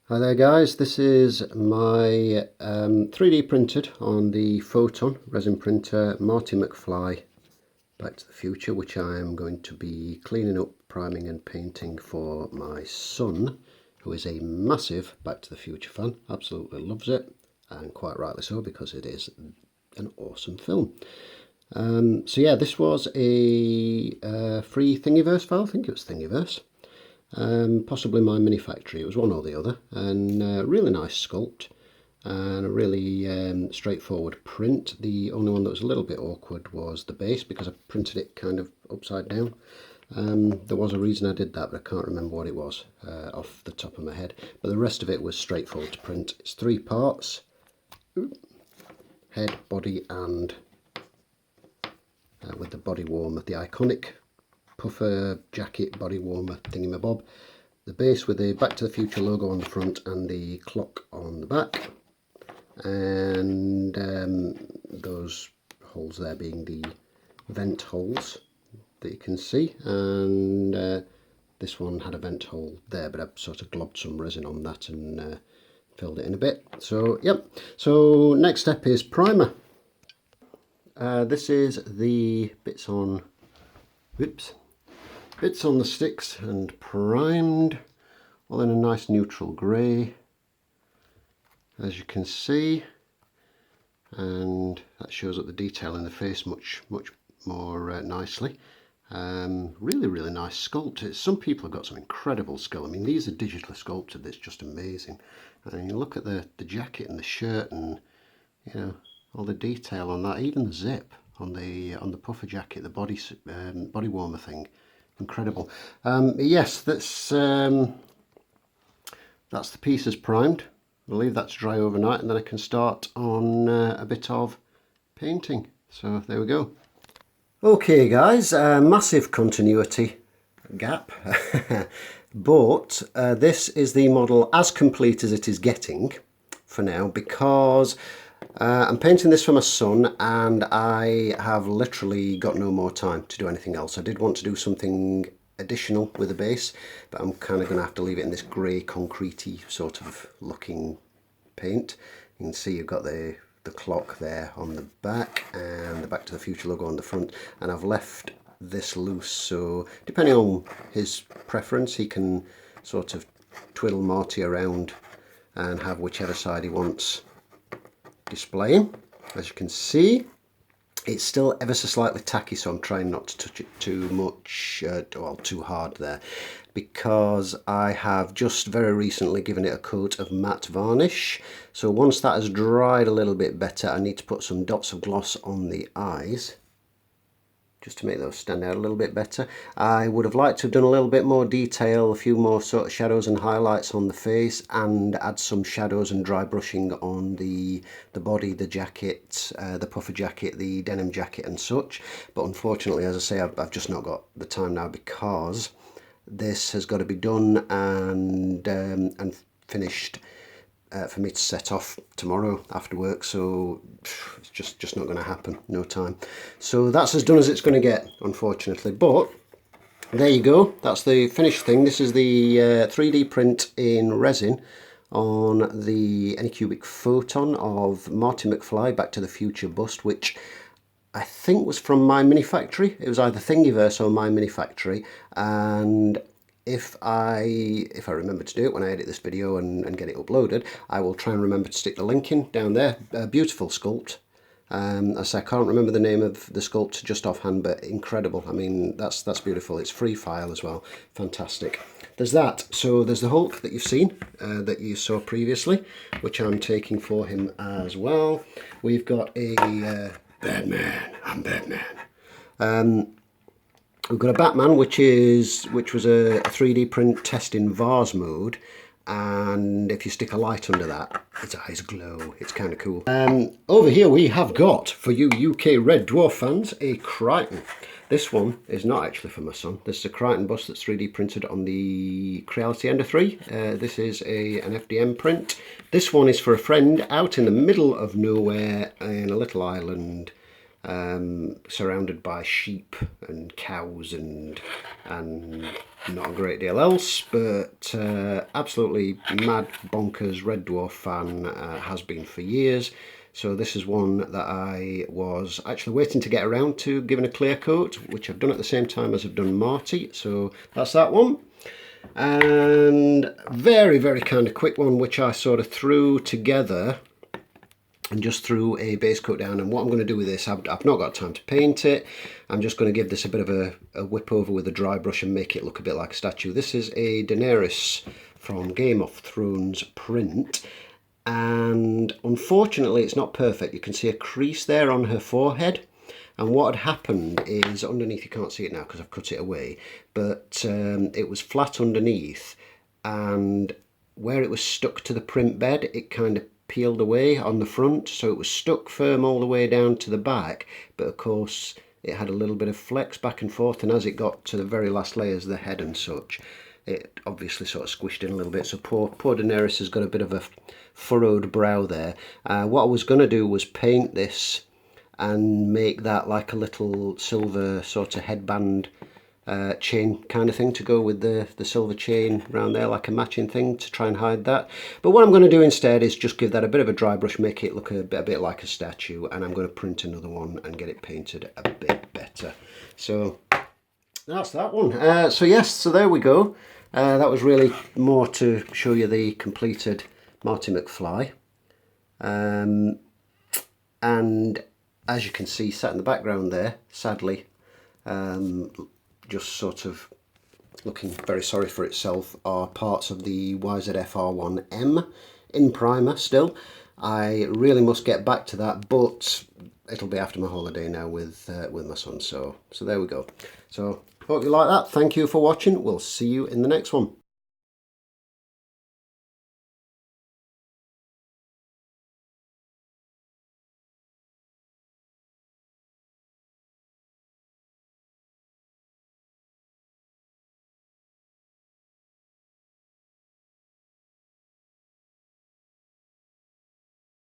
Hi there guys, this is my 3D printed on the Photon resin printer Marty McFly Back to the Future, which I am going to be cleaning up, priming and painting for my son, who is a massive Back to the Future fan, absolutely loves it, and quite rightly so because it is an awesome film. So yeah, this was a free Thingiverse file, I think it was Thingiverse. Possibly my mini factory, it was one or the other, and really nice sculpt and a really straightforward print. The only one that was a little bit awkward was the base because I printed it kind of upside down. There was a reason I did that, but I can't remember what it was off the top of my head, but the rest of it was straightforward to print. It's 3 parts: head, body and with the body warmer, the iconic puffer jacket body warmer thingamabob, the base with the Back to the Future logo on the front and the clock on the back, and those holes there being the vent holes that you can see, and this one had a vent hole there, but I've sort of globbed some resin on that and filled it in a bit. So yep, so next step is primer. This is the bits on the sticks and primed, all in a nice neutral grey, as you can see, and that shows up the detail in the face much more nicely. Really nice sculpt. Some people have got some incredible skill. I mean, these are digitally sculpted. It's just amazing. And you look at the jacket and the shirt, and you know, all the detail on that, even the zip on the puffer jacket, the body warmer thing. Incredible. Yes, that's the pieces primed. I'll leave that to dry overnight and then I can start on a bit of painting. So there we go. Okay guys, massive continuity gap, but this is the model as complete as it is getting for now, because I'm painting this for my son and I have literally got no more time to do anything else. I did want to do something additional with the base, but I'm kind of going to have to leave it in this grey concretey sort of looking paint. You can see you've got the clock there on the back and the Back to the Future logo on the front, and I've left this loose, so depending on his preference he can sort of twiddle Marty around and have whichever side he wants displaying. As you can see, it's still ever so slightly tacky, so I'm trying not to touch it too much, well, too hard there, because I have just very recently given it a coat of matte varnish. So once that has dried a little bit better, I need to put some dots of gloss on the eyes just to make those stand out a little bit better. I would have liked to have done a little bit more detail, a few more sort of shadows and highlights on the face, and add some shadows and dry brushing on the body, the jacket, the puffer jacket, the denim jacket and such. But unfortunately, as I say, I've just not got the time now, because this has got to be done and finished for me to set off tomorrow after work, so it's just not going to happen, no time. So that's as done as it's going to get, unfortunately, but there you go, that's the finished thing. This is the 3D print in resin on the Anycubic Photon of Marty McFly Back to the Future bust, which I think was from my mini factory. It was either Thingiverse or my mini factory, and if I remember to do it when I edit this video and get it uploaded, I will try and remember to stick the link in down there. Beautiful sculpt. I say I can't remember the name of the sculpt just offhand, but incredible. I mean, that's beautiful. It's free file as well. Fantastic. There's that. So there's the Hulk that you've seen, that you saw previously, which I'm taking for him as well. We've got a Batman. I'm Batman. We've got a Batman, which was a 3D print test in vase mode, and if you stick a light under that, its eyes glow. It's kind of cool. Over here we have got, for you UK Red Dwarf fans, a Kryten. This one is not actually for my son. This is a Kryten bust that's 3D printed on the Creality Ender 3. This is an FDM print. This one is for a friend out in the middle of nowhere in a little island surrounded by sheep and cows and not a great deal else, but absolutely mad bonkers Red Dwarf fan, has been for years. So this is one that I was actually waiting to get around to giving a clear coat, which I've done at the same time as I've done Marty. So that's that one. And very, very kind of quick one, which I sort of threw together and just threw a base coat down. And what I'm going to do with this, I've not got time to paint it. I'm just going to give this a bit of a whip over with a dry brush and make it look a bit like a statue. This is a Daenerys from Game of Thrones print. And unfortunately it's not perfect. You can see a crease there on her forehead, and what had happened is underneath, you can't see it now because I've cut it away, but it was flat underneath, and where it was stuck to the print bed it kind of peeled away on the front, so it was stuck firm all the way down to the back, but of course it had a little bit of flex back and forth, and as it got to the very last layers, the head and such, it obviously sort of squished in a little bit. So poor Daenerys has got a bit of a furrowed brow there. What I was going to do was paint this and make that like a little silver sort of headband chain kind of thing to go with the silver chain around there, like a matching thing to try and hide that. But what I'm going to do instead is just give that a bit of a dry brush, make it look a bit like a statue, and I'm going to print another one and get it painted a bit better. So that's that one. So yes, so there we go. That was really more to show you the completed Marty McFly. And as you can see, sat in the background there, sadly, just sort of looking very sorry for itself, are parts of the YZF-R1M in primer still. I really must get back to that, but it'll be after my holiday now with my son. So there we go. So hope you like that. Thank you for watching. We'll see you in the next one.